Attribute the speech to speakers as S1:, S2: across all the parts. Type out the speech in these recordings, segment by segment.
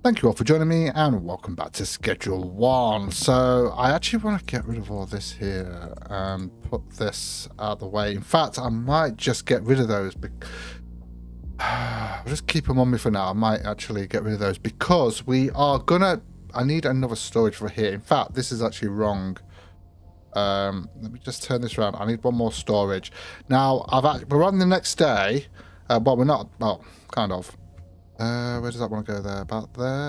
S1: Thank you all for joining me and welcome back to Schedule 1. So I actually want to get rid of all this here and put this out of the way. In fact, I might just get rid of those. I'll just keep them on me for now. I might actually get rid of those because we are gonna... I need another storage for here. In fact, this is actually wrong. Let me just turn this around. I need one more storage. Now, we're on the next day. Well, we're not. Well, kind of. Where does that want to go there?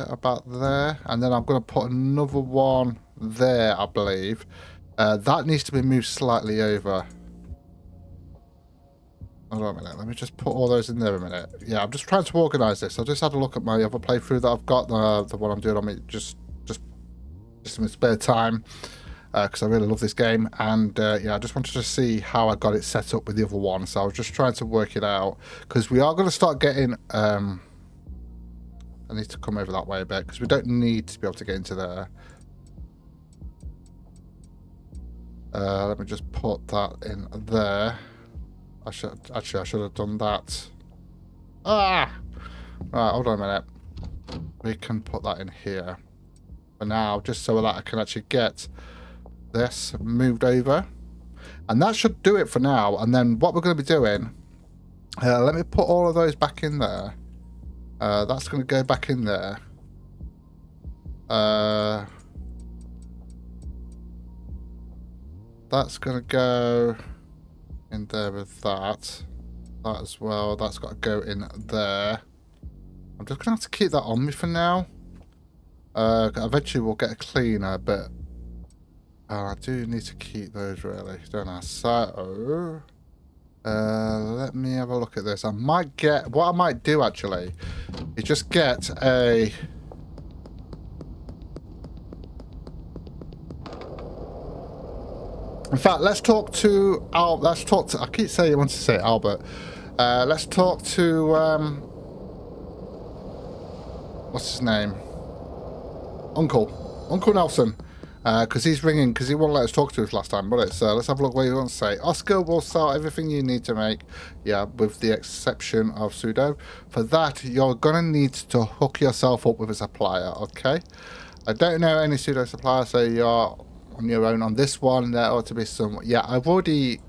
S1: About there. And then I'm going to put another one there, I believe. That needs to be moved slightly over. Hold on a minute. Let me just put all those in there a minute. Yeah, I'm just trying to organise this. I just had a look at my other playthrough that I've got, the one I'm doing on me just in my spare time, because I really love this game. And yeah, I just wanted to see how I got it set up with the other one. So I was just trying to work it out because we are going to start getting... I need to come over that way a bit because we don't need to be able to get into there. Let me just put that in there. I should have done that. Right, hold on a minute. We can put that in here for now, just so that I can actually get this moved over, and that should do it for now. And then what we're going to be doing, let me put all of those back in there. That's going to go back in there. That's going to go in there with that. That as well. That's got to go in there. I'm just going to have to keep that on me for now. Eventually we'll get a cleaner, but I do need to keep those really, don't I? So... let me have a look at this. What I might do actually is just get a... In fact, let's talk to I keep saying I want to say Albert. Let's talk to what's his name? Uncle Nelson. Because he's ringing, because he won't let us talk to us last time, but so let's have a look what he wants to say. Oscar will sell everything you need to make, yeah, with the exception of pseudo. For that, you're going to need to hook yourself up with a supplier, okay? I don't know any pseudo supplier, so you're on your own on this one. There ought to be some... Yeah, I've already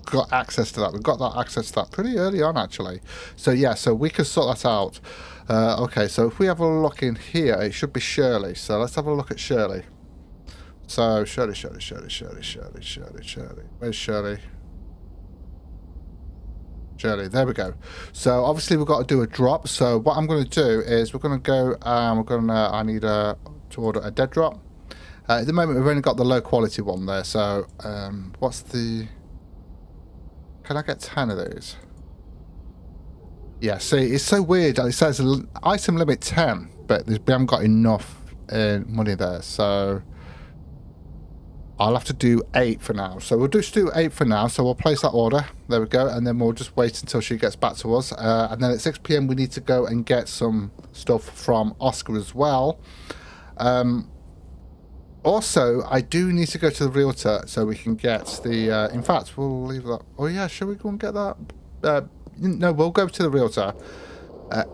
S1: got access to that. We've got that access to that pretty early on, actually. So, yeah, so we can sort that out. Okay, so if we have a look in here, it should be Shirley. So let's have a look at Shirley. So, Shirley. Where's Shirley? Shirley, there we go. So, obviously, we've got to do a drop. So, what I'm going to do is we're going to go, I need to order a dead drop. At the moment, we've only got the low quality one there. So, what's the... Can I get 10 of these? Yeah, see, it's so weird. It says item limit 10, but we haven't got enough money there. So... I'll have to do 8 for now. So we'll just do 8 for now. So we'll place that order. There we go. And then we'll just wait until she gets back to us. And then at 6 PM we need to go and get some stuff from Oscar as well. Also, I do need to go to the realtor so we can get the... in fact, we'll leave that... Oh yeah, shall we go and get that? No, we'll go to the realtor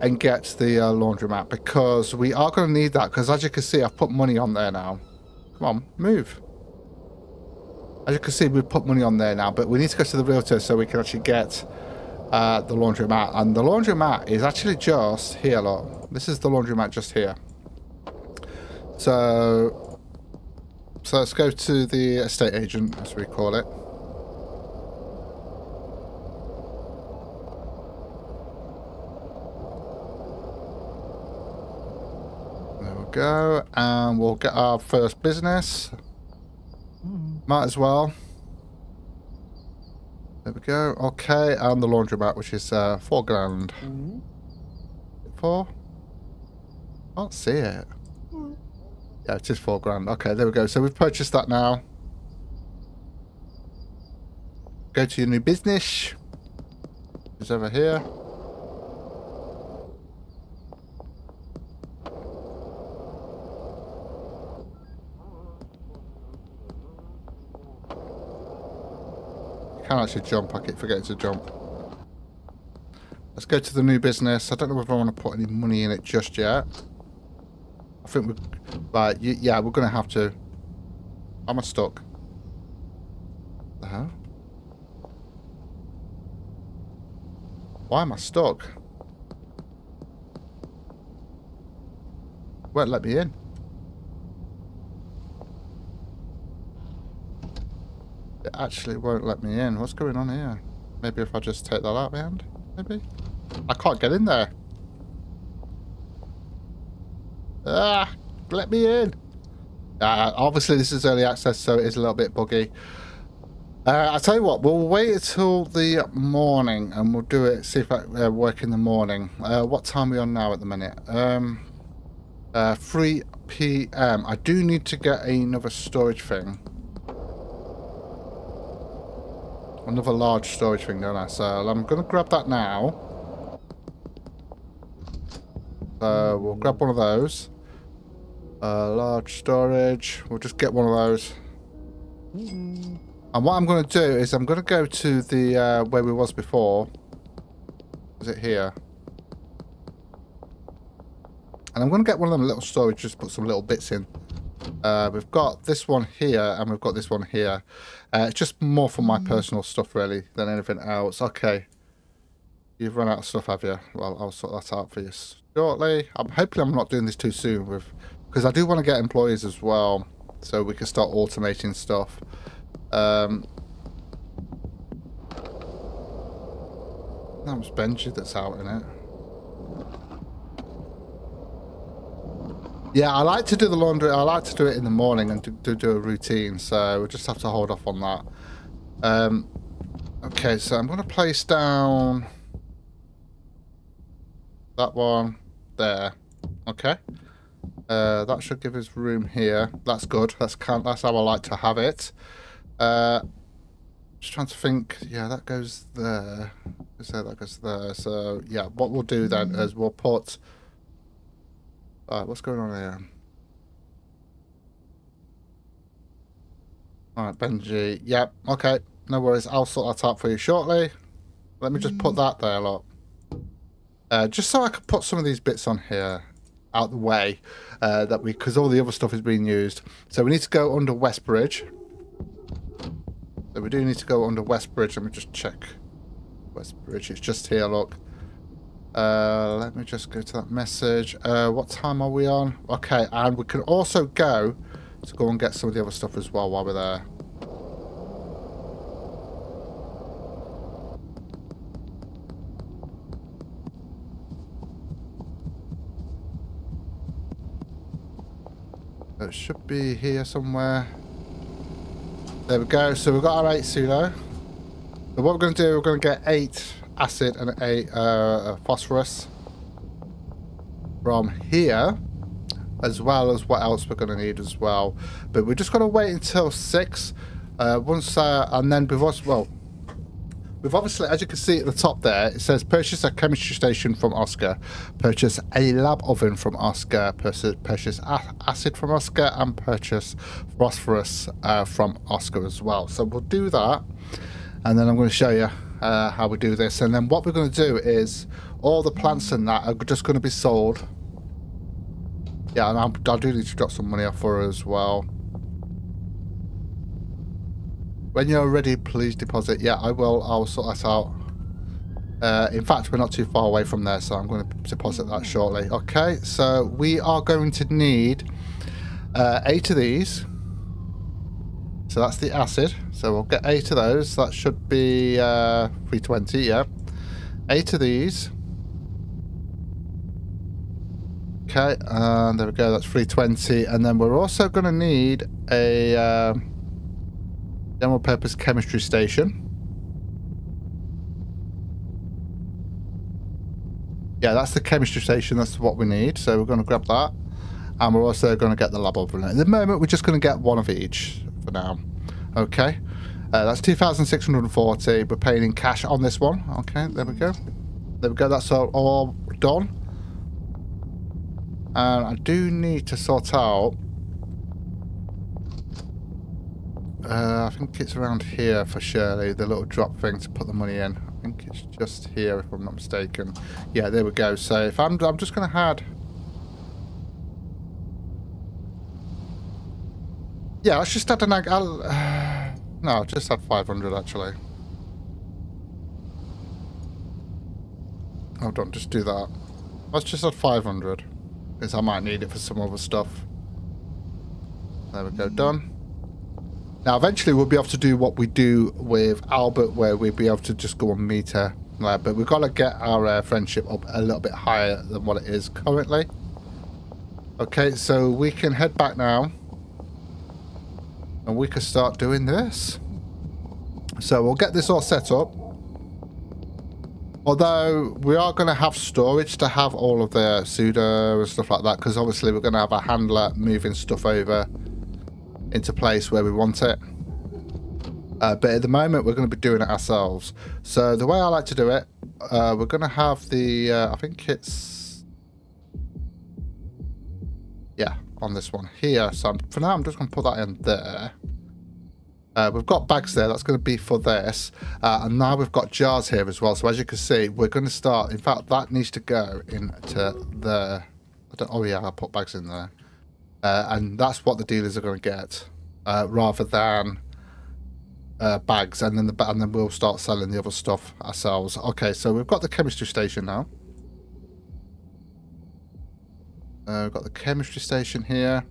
S1: and get the laundromat, because we are going to need that. Because as you can see, I've put money on there now. Come on, move. As you can see, we've put money on there now, but we need to go to the realtor so we can actually get the laundromat. And the laundromat is actually just here, look. This is the laundromat just here. So let's go to the estate agent, as we call it. There we go. And we'll get our first business. Might as well. There we go. Okay, and the laundromat, which is $4 grand. 4? Can't see it. Yeah, it is $4 grand. Okay, there we go. So we've purchased that now. Go to your new business. It's over here. Can't actually jump. I keep forgetting to jump. Let's go to the new business. I don't know if I want to put any money in it just yet. think we... Right, yeah, we're going to have to... Am I stuck? The hell? Why am I stuck? Won't let me in. It actually won't let me in. What's going on here? Maybe if I just take that out of my hand? Maybe? I can't get in there. Ah! Let me in! Obviously this is early access, so it is a little bit buggy. I'll tell you what, we'll wait until the morning and we'll do it, see if I work in the morning. What time are we on now at the minute? 3 PM. I do need to get another storage thing. Another large storage thing, don't I? So I'm going to grab that now. So we'll grab one of those. Large storage. We'll just get one of those. And what I'm going to do is I'm going to go to the where we was before. Is it here? And I'm going to get one of them little storage, just put some little bits in. We've got this one here and we've got this one here. It's just more for my personal stuff really than anything else. Okay. You've run out of stuff, have you? Well, I'll sort that out for you shortly. Hopefully I'm not doing this too soon because I do want to get employees as well so we can start automating stuff. That was Benji that's out in it. Yeah, I like to do the laundry. I like to do it in the morning and do a routine. So we'll just have to hold off on that. Okay, so I'm going to place down that one there. Okay. That should give us room here. That's good. That's how I like to have it. Just trying to think. Yeah, that goes there. So that goes there. So yeah, what we'll do then is we'll put. Alright, what's going on here? Alright, Benji. Yep, okay. No worries. I'll sort that out for you shortly. Let me just put that there, look. Just so I can put some of these bits on here out the way. Because all the other stuff is being used. So we need to go under Westbridge. So we do need to go under Westbridge. Let me just check. Westbridge, it's just here, look. Let me just go to that message. What time are we on? Okay, and we can also go and get some of the other stuff as well while we're there. It should be here somewhere. There we go. So we've got our 8 pseudo. So what we're going to do, we're going to get 8 acid and 8 phosphorus from here, as well as what else we're going to need as well. But we're just going to wait until 6. And then we've obviously, as you can see at the top there, it says purchase a chemistry station from Oscar, purchase a lab oven from Oscar, purchase acid from Oscar, and purchase phosphorus from Oscar as well. So we'll do that, and then I'm going to show you how we do this. And then what we're going to do is all the plants and that are just going to be sold. Yeah, and I do need to drop some money off for her as well. When you're ready, please deposit. Yeah, I will. I'll sort that out. In fact, we're not too far away from there, so I'm going to deposit that shortly. Okay, so we are going to need 8 of these. So that's the acid. So we'll get 8 of those. That should be 320, yeah. 8 of these. Okay, and there we go. That's 320. And then we're also going to need a general purpose chemistry station. Yeah, that's the chemistry station. That's what we need. So we're going to grab that. And we're also going to get the lab oven. At the moment, we're just going to get one of each for now. Okay. That's 2,640. We're paying in cash on this one. Okay, there we go. There we go. That's all done. And I do need to sort out... I think it's around here for Shirley, the little drop thing to put the money in. I think it's just here, if I'm not mistaken. Yeah, there we go. So if I'm just going to add Yeah, let's just add an... no, just add 500 actually. Oh, don't just do that. Let's just add 500. Because I might need it for some other stuff. There we go, done. Now, eventually we'll be able to do what we do with Albert, where we'll be able to just go on meter. But we've got to get our friendship up a little bit higher than what it is currently. Okay, so we can head back now. And we can start doing this. So we'll get this all set up. Although we are going to have storage to have all of the pseudo and stuff like that. Because obviously we're going to have a handler moving stuff over into place where we want it. But at the moment we're going to be doing it ourselves. So the way I like to do it, we're going to have the, I think it's, yeah, on this one here. So for now I'm just going to put that in there. We've got bags there, that's going to be for this. And now we've got jars here as well. So as you can see, we're going to start, in fact that needs to go into the, oh yeah, I'll put bags in there. And that's what the dealers are going to get, rather than bags, and then we'll start selling the other stuff ourselves. Okay, so we've got the chemistry station now. We've got the chemistry station here.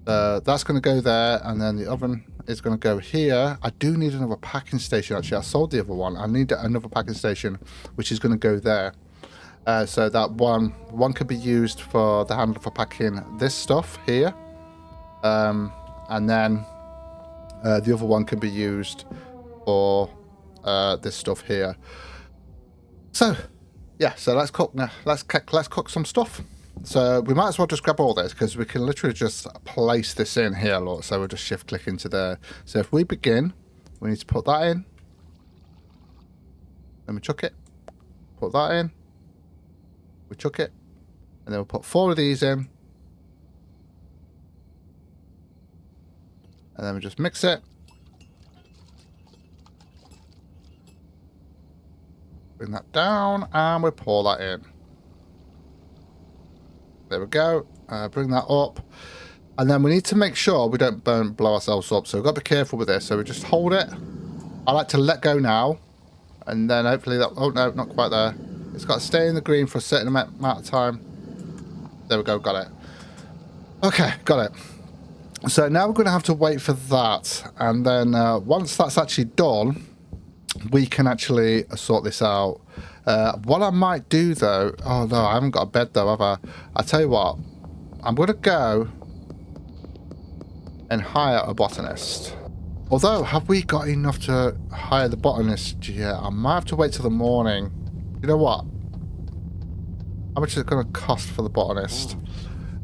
S1: That's going to go there, and then the oven is going to go here. I do need another packing station actually. I sold the other one. I need another packing station, which is going to go there. So that one could be used for the handle for packing this stuff here, and then the other one can be used for this stuff here. So yeah, so let's cook now. Let's cook some stuff. So we might as well just grab all this because we can literally just place this in here. Look, so we'll just shift click into there. So if we begin, we need to put that in. Then we chuck it. Put that in. We chuck it, and then we'll put 4 of these in, and then we just mix it, bring that down, and we pour that in. There we go. Bring that up, and then we need to make sure we don't blow ourselves up, so we've got to be careful with this. So we just hold it. I like to let go now, and then hopefully that, oh no, not quite there. It's got to stay in the green for a certain amount of time. There we go, got it. Okay, got it. So now we're going to have to wait for that. And then once that's actually done, we can actually sort this out. What I might do though, oh no, I haven't got a bed though, have I? I'll tell you what, I'm going to go and hire a botanist. Although, have we got enough to hire the botanist yet? I might have to wait till the morning. You know what? How much is it going to cost for the botanist?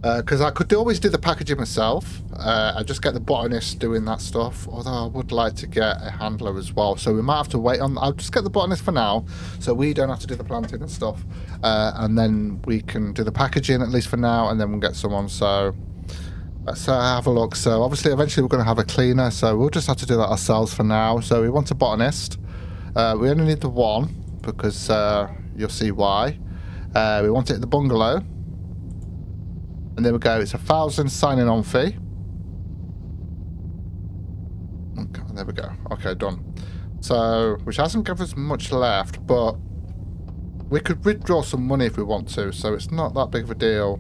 S1: Because I could always do the packaging myself. I just get the botanist doing that stuff. Although I would like to get a handler as well. So we might have to wait on... I'll just get the botanist for now. So we don't have to do the planting and stuff. And then we can do the packaging at least for now. And then we'll get someone. So let's have a look. So obviously eventually we're going to have a cleaner. So we'll just have to do that ourselves for now. So we want a botanist. We only need the one. Because you'll see why. We want it at the bungalow. And there we go. It's 1,000 signing on fee. Okay, there we go. Okay, done. So, which hasn't given us much left, but we could withdraw some money if we want to, so it's not that big of a deal.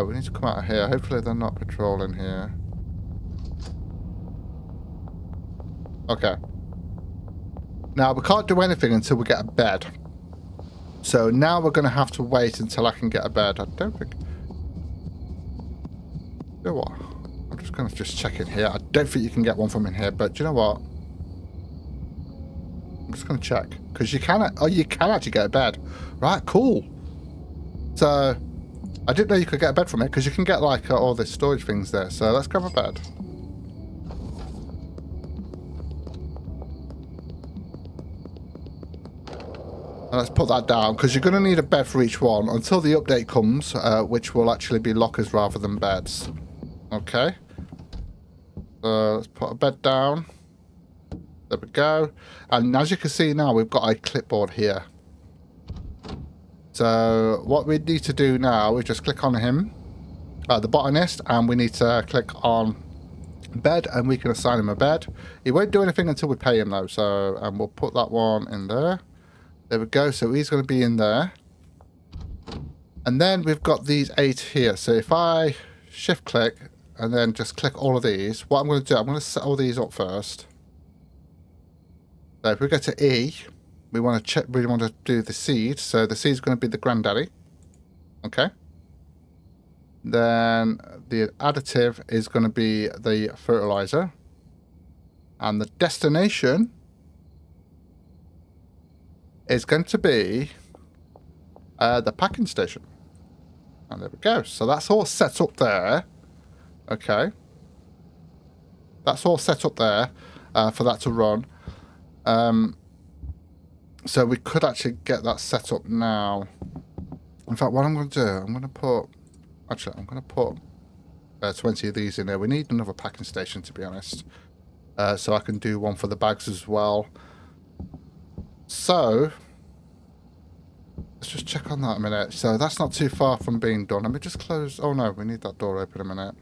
S1: We need to come out of here. Hopefully they're not patrolling here. Okay. Now, we can't do anything until we get a bed. So now we're going to have to wait until I can get a bed. I don't think... You know what? I'm just going to just check in here. I don't think you can get one from in here, but do you know what? I'm just going to check. Because you can... Oh, you can actually get a bed. Right, cool. So, I didn't know you could get a bed from it, because you can get, like, all the storage things there. So, let's grab a bed. And let's put that down, because you're going to need a bed for each one until the update comes, which will actually be lockers rather than beds. Okay. So let's put a bed down. There we go. And as you can see now, we've got a clipboard here. So what we need to do now is just click on him. the botanist, and we need to click on bed, and we can assign him a bed. He won't do anything until we pay him though, so we'll put that one in there. There we go. So he's going to be in there. And then we've got these 8 here. So if I shift click and then just click all of these, what I'm going to do, I'm going to set all these up first. So if we go to E, we want to check, we want to do the seed. So the seed is going to be the granddaddy. Okay. Then the additive is going to be the fertilizer. And the destination is going to be the packing station. And there we go. So that's all set up there. Okay. That's all set up there for that to run. So we could actually get that set up now. In fact, what I'm going to do, I'm going to put... Actually, I'm going to put 20 of these in there. We need another packing station, to be honest. So I can do one for the bags as well. So... let's just check on that a minute. So that's not too far from being done. Let me just close... oh no, we need that door open a minute.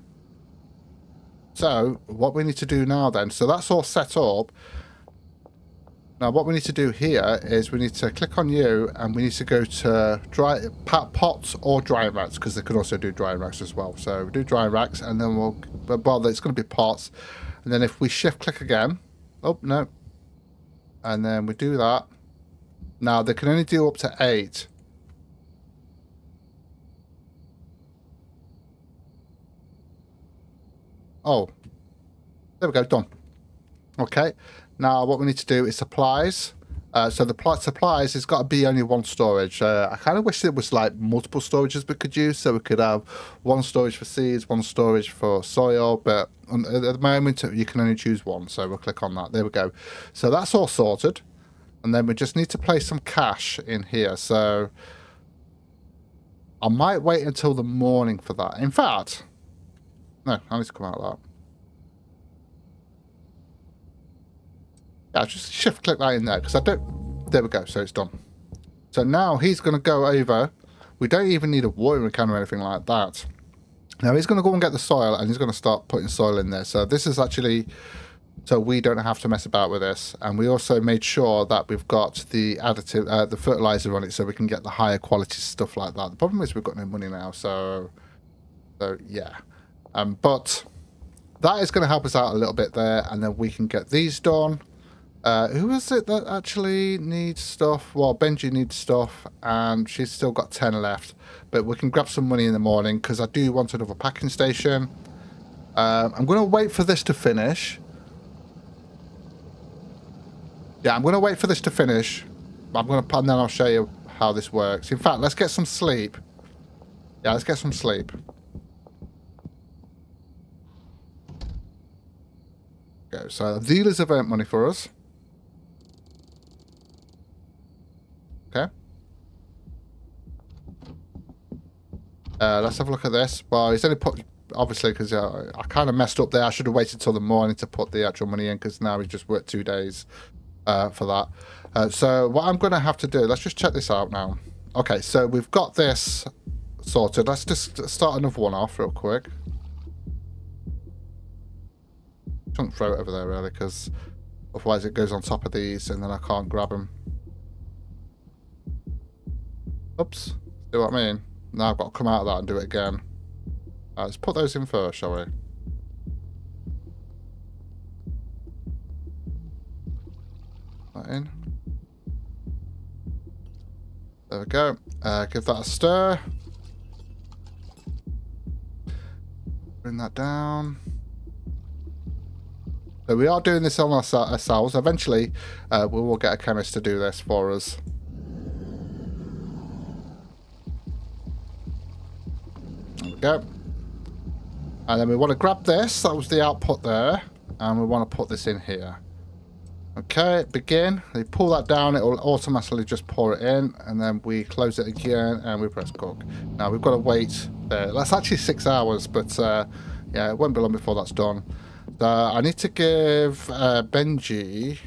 S1: So, what we need to do now then... so that's all set up. Now what we need to do here is we need to click on you, and we need to go to dry pots or dry racks, because they could also do dry racks as well. So we do dry racks, and then we'll... well, it's going to be pots. And then if we shift click again... oh, no. And then we do that. Now, they can only do up to 8. Oh. There we go, done. Okay. Now, what we need to do is supplies. So the supplies has got to be only one storage. I kind of wish there was like multiple storages we could use, so we could have one storage for seeds, one storage for soil, but at the moment you can only choose one, so we'll click on that. There we go. So that's all sorted. And then we just need to place some cash in here. So I might wait until the morning for that. In fact, no, I need to come out of that. Yeah, just shift click that in there, because I don't... there we go, so it's done. So now he's going to go over. We don't even need a watering can or anything like that. Now he's going to go and get the soil, and he's going to start putting soil in there. So this is actually... so we don't have to mess about with this. And we also made sure that we've got the additive, the fertilizer on it, so we can get the higher quality stuff like that. The problem is we've got no money now, so yeah. But that is going to help us out a little bit there, and then we can get these done. Who is it that actually needs stuff? Well, Benji needs stuff, and she's still got 10 left. But we can grab some money in the morning, because I do want another packing station. I'm going to wait for this to finish. Yeah, I'm going to wait for this to finish. And then I'll show you how this works. In fact, let's get some sleep. Yeah, let's get some sleep. Okay, so the dealers have earned money for us. Okay. Let's have a look at this. Well, he's only put... obviously, because I kind of messed up there. I should have waited till the morning to put the actual money in, because now he's just worked 2 days. For that. So what I'm going to have to do, let's just check this out now. Okay, so we've got this sorted. Let's just start another one off real quick. Shouldn't throw it over there really, because otherwise it goes on top of these and then I can't grab them. Oops, see what I mean? Now I've got to come out of that and do it again. Let's put those in first, shall we? In. There we go. Give that a stir. Bring that down. So we are doing this on ourselves. Eventually, we will get a chemist to do this for us. There we go. And then we want to grab this. That was the output there. And we want to put this in here. Okay, begin. You pull that down, it will automatically just pour it in, and then we close it again and we press cook. Now we've got to wait there. That's actually 6 hours, but yeah, it won't be long before that's done. I need to give Benji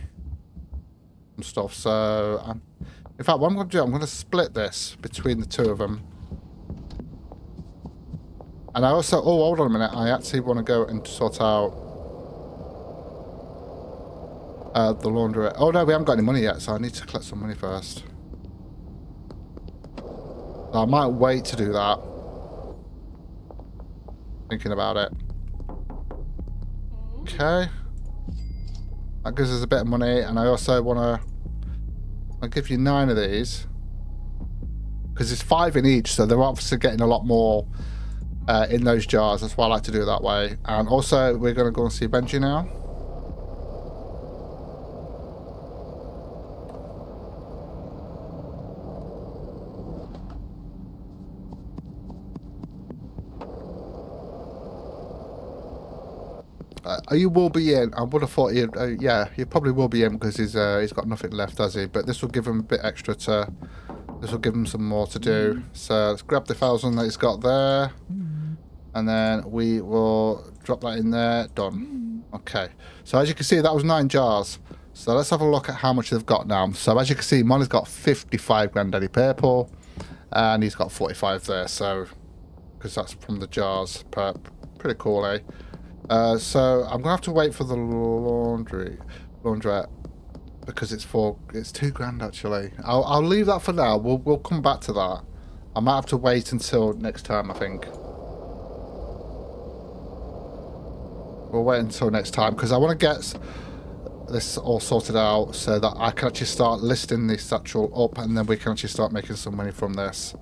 S1: some stuff. So, in fact, what I'm going to do, I'm going to split this between the two of them. And I also, oh, hold on a minute. I actually want to go and sort out the laundry. Oh no, we haven't got any money yet, so I need to collect some money first. So I might wait to do that. Thinking about it. Okay. That gives us a bit of money, and I also want to... I'll give you 9 of these. Because it's 5 in each, so they're obviously getting a lot more in those jars. That's why I like to do it that way. And also, we're going to go and see Benji now. You will be in. I would have thought he'd, yeah, he probably will be in because he's got nothing left, has he? But this will give him a bit extra to... This will give him some more to do. So let's grab the 1,000 that he's got there. And then we will drop that in there. Done. Okay. So as you can see, that was 9 jars. So let's have a look at how much they've got now. So as you can see, Molly's got 55 Granddaddy Purple. And he's got 45 there. So, because that's from the jars. Pretty cool, eh? So I'm gonna have to wait for the laundrette because it's £2 actually. I'll leave that for now. We'll come back to that. I might have to wait until next time. I think we'll wait until next time because I want to get this all sorted out so that I can actually start listing this actual up, and then we can actually start making some money from this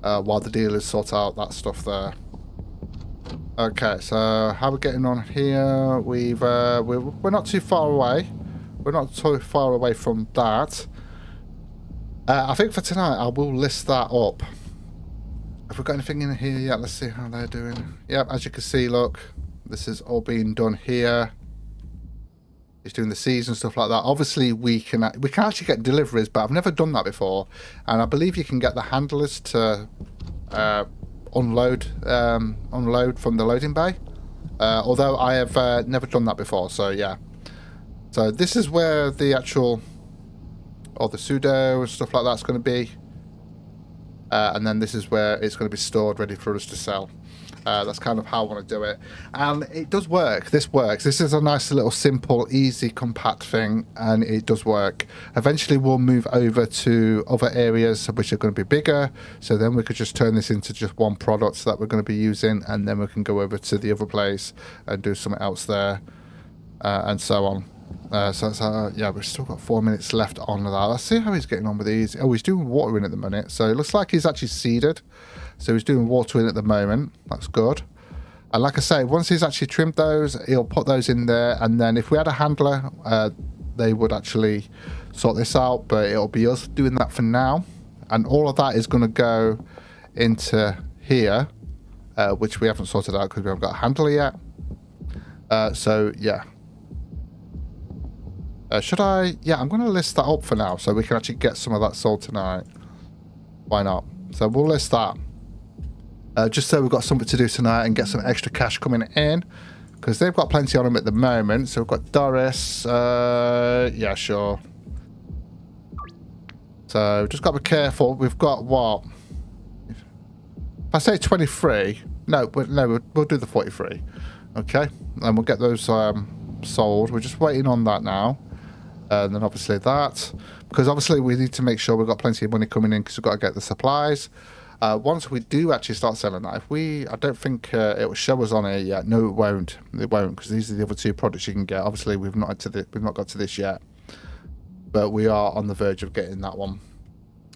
S1: while the dealers sort out that stuff there. Okay, so how are we getting on here? We're not too far away. We're not too far away from that. I think for tonight I will list that up. Have we got anything in here yet? Let's see how they're doing. Yep, as you can see, look, this is all being done here. He's doing the seeds and stuff like that. Obviously, we can actually get deliveries, but I've never done that before, and I believe you can get the handlers to. Unload from the loading bay, although I have never done that before, so yeah. So this is where the actual the pseudo and stuff like that's going to be, and then this is where it's going to be stored ready for us to sell. That's kind of how I want to do it, and it does work. This works. This is a nice little simple, easy, compact thing, and it does work. Eventually we'll move over to other areas which are going to be bigger, so then we could just turn this into just one product that we're going to be using, and then we can go over to the other place and do something else there, and so on. So yeah, we've still got 4 minutes left on that. Let's see how he's getting on with these. Oh, he's doing watering at the minute, so it looks like he's actually seeded. So he's doing watering at the moment. That's good. And like I say, once he's actually trimmed those, he'll put those in there. And then if we had a handler, they would actually sort this out. But it'll be us doing that for now. And all of that is going to go into here, which we haven't sorted out because we haven't got a handler yet. So yeah. Should I? Yeah, I'm going to list that up for now so we can actually get some of that sold tonight. Why not? So we'll list that. Just so we've got something to do tonight and get some extra cash coming in. Because they've got plenty on them at the moment. So we've got Doris. Yeah, sure. So just got to be careful. We've got what? If I say 23. No, we'll do the 43. Okay. And we'll get those sold. We're just waiting on that now. And then obviously that. Because obviously we need to make sure we've got plenty of money coming in because we've got to get the supplies. Once we do actually start selling that, I don't think it will show us on here yet. No, it won't. It won't, because these are the other 2 products you can get. Obviously, we've not got to this yet, but we are on the verge of getting that one,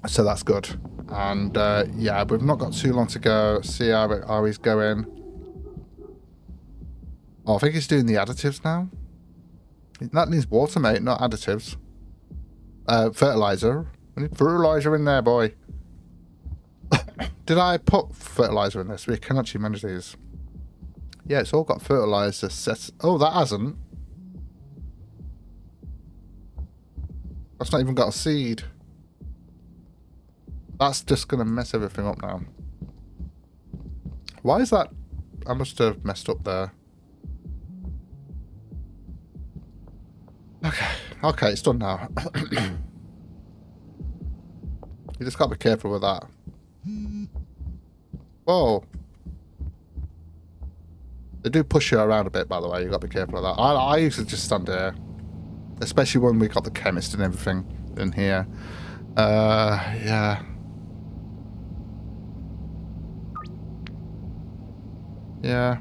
S1: so that's good. And yeah, we've not got too long to go. See how he's going. Oh, I think he's doing the additives now. That needs water, mate, not additives. Fertilizer. We need fertilizer in there, boy. Did I put fertilizer in this? We can actually manage these. Yeah, it's all got fertilizer set. Oh, that hasn't. That's not even got a seed. That's just going to mess everything up now. Why is that? I must have messed up there. Okay, it's done now. You just got to be careful with that. Whoa. They do push you around a bit, by the way. You've got to be careful of that. I usually just stand here. Especially when we got the chemist and everything in here. Yeah. Yeah.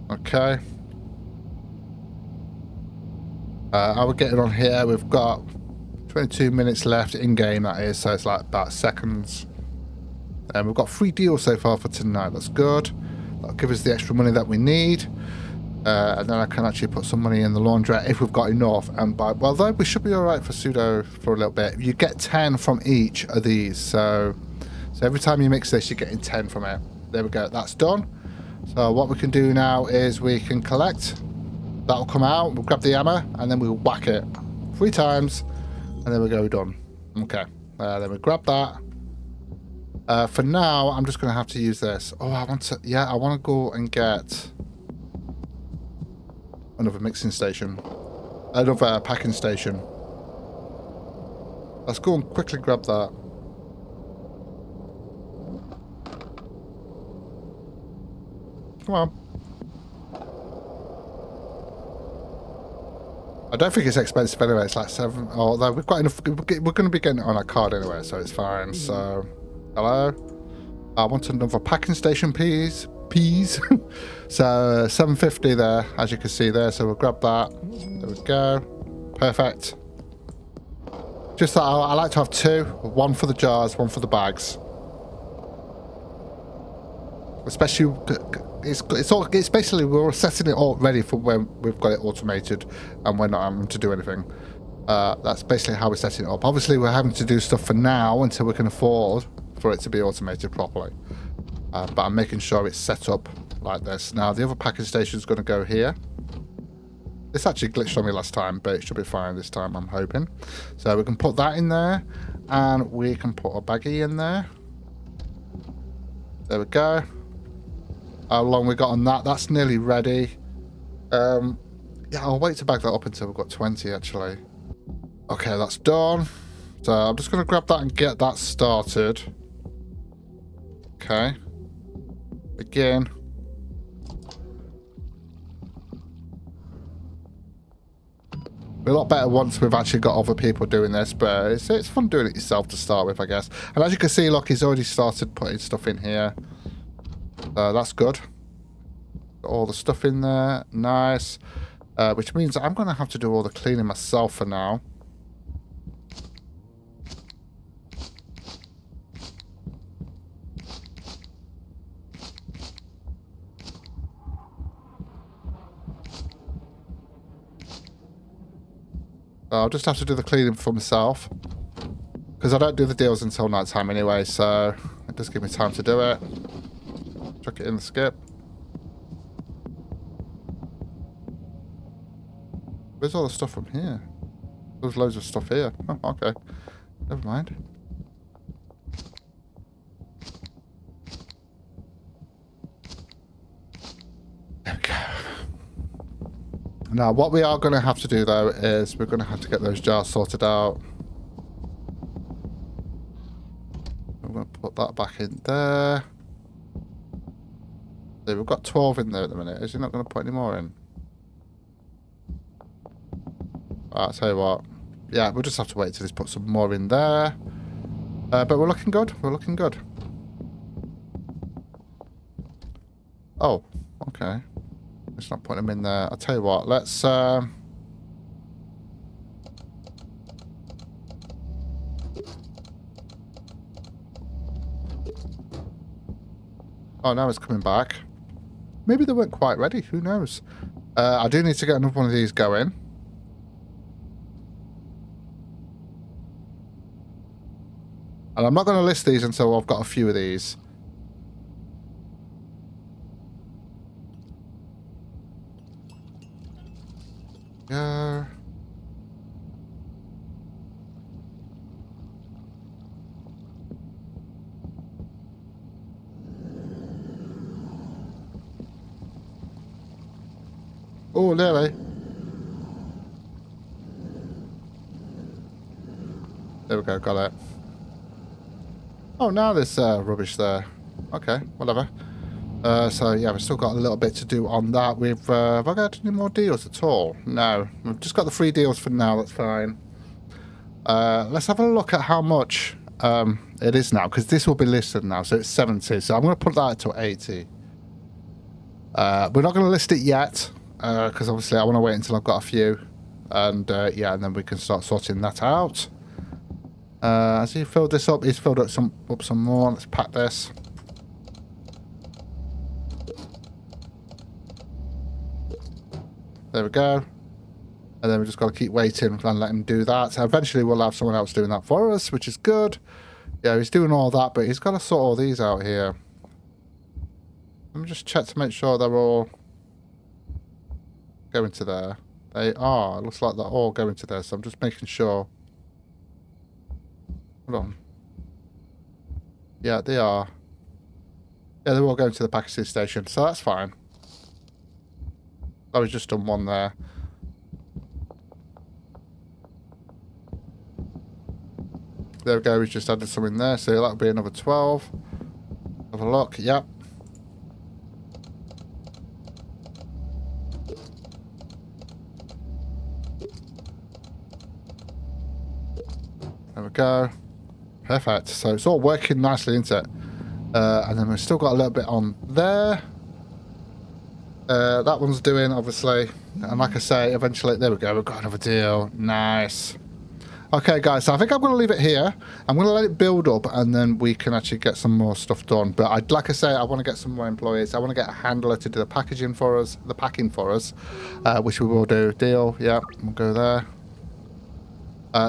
S1: Okay. How we're getting on here, we've got 22 minutes left in game, that is, so it's like about seconds. And we've got 3 deals so far for tonight. That's good. That'll give us the extra money that we need. And then I can actually put some money in the laundrette if we've got enough. And well, though we should be all right for pseudo for a little bit. You get 10 from each of these. So every time you mix this, you're getting 10 from it. There we go. That's done. So what we can do now is we can collect. That'll come out. We'll grab the hammer and then we'll whack it 3 times. And then we go done. Okay. Then we grab that. For now, I'm just going to have to use this. Oh, I want to... Yeah, I want to go and get... another mixing station. Another packing station. Let's go and quickly grab that. Come on. I don't think it's expensive anyway. It's like 7. Although we've got enough. We're going to be getting it on our card anyway, so it's fine. So, hello. I want another packing station, please. So 750 there, as you can see there. So we'll grab that. There we go. Perfect. Just that I like to have 2. 1 for the jars, 1 for the bags. Especially, it's basically we're setting it all ready for when we've got it automated and we're not having to do anything. That's basically how we're setting it up. Obviously, we're having to do stuff for now until we can afford for it to be automated properly. But I'm making sure it's set up like this. Now, the other packing station is going to go here. This actually glitched on me last time, but it should be fine this time, I'm hoping. So we can put that in there, and we can put a baggie in there. There we go. How long we got on that? That's nearly ready. Yeah, I'll wait to bag that up until we've got 20, actually. Okay, that's done. So I'm just going to grab that and get that started. Okay. Again. We're a lot better once we've actually got other people doing this, but it's fun doing it yourself to start with, I guess. And as you can see, look, he's already started putting stuff in here. That's good. Got all the stuff in there. Nice. Which means I'm going to have to do all the cleaning myself for now. I'll just have to do the cleaning for myself. Because I don't do the deals until night time anyway, so it does give me time to do it. Chuck it in the skip. Where's all the stuff from here? There's loads of stuff here. Oh, okay. Never mind. There we go. Now, what we are going to have to do, though, is we're going to have to get those jars sorted out. I'm going to put that back in there. See, we've got 12 in there at the minute. Is he not going to put any more in? I'll tell you what. Yeah, we'll just have to wait till he's put some more in there. But we're looking good. We're looking good. Oh, okay. Let's not put them in there. I'll tell you what. Let's... Oh, now it's coming back. Maybe they weren't quite ready. Who knows? I do need to get another one of these going. And I'm not going to list these until I've got a few of these. Yeah. Oh, nearly. There we go, got it. Oh, now there's rubbish there. Okay, whatever. So yeah, we've still got a little bit to do on that. Have I got any more deals at all? No, we've just got the 3 deals for now. That's fine. Let's have a look at how much it is now, because this will be listed now. So it's 70. So I'm going to put that to 80. We're not going to list it yet, because obviously I want to wait until I've got a few, and yeah, and then we can start sorting that out. Has he filled this up? He's filled up some more. Let's pack this. There we go. And then we just got to keep waiting and let him do that. So eventually we'll have someone else doing that for us, which is good. Yeah, he's doing all that, but he's got to sort all these out here. Let me just check to make sure they're all going to there. They are. It looks like they're all going to there, so I'm just making sure. Hold on. Yeah, they are. Yeah, they're all going to the packaging station, so that's fine. I was just done one there. There we go, we've just added some in there, so that'll be another 12. Have a look, yep. There we go. Perfect. So it's all working nicely, isn't it? And then we've still got a little bit on there. That one's doing, obviously. And like I say, eventually, there we go. We've got another deal. Nice. Okay, guys, so I think I'm going to leave it here. I'm going to let it build up, and then we can actually get some more stuff done. But like I say, I want to get some more employees. I want to get a handler to do the packaging for us, the packing for us, which we will do. Deal. Yeah, we'll go there.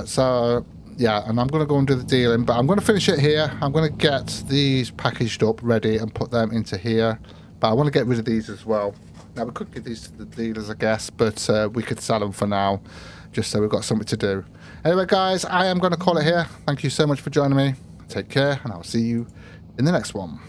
S1: So, yeah, and I'm going to go and do the dealing, but I'm going to finish it here. I'm going to get these packaged up, ready, and put them into here. But I want to get rid of these as well. Now, we could give these to the dealers, I guess, but we could sell them for now, just so we've got something to do. Anyway, guys, I am going to call it here. Thank you so much for joining me. Take care, and I'll see you in the next one.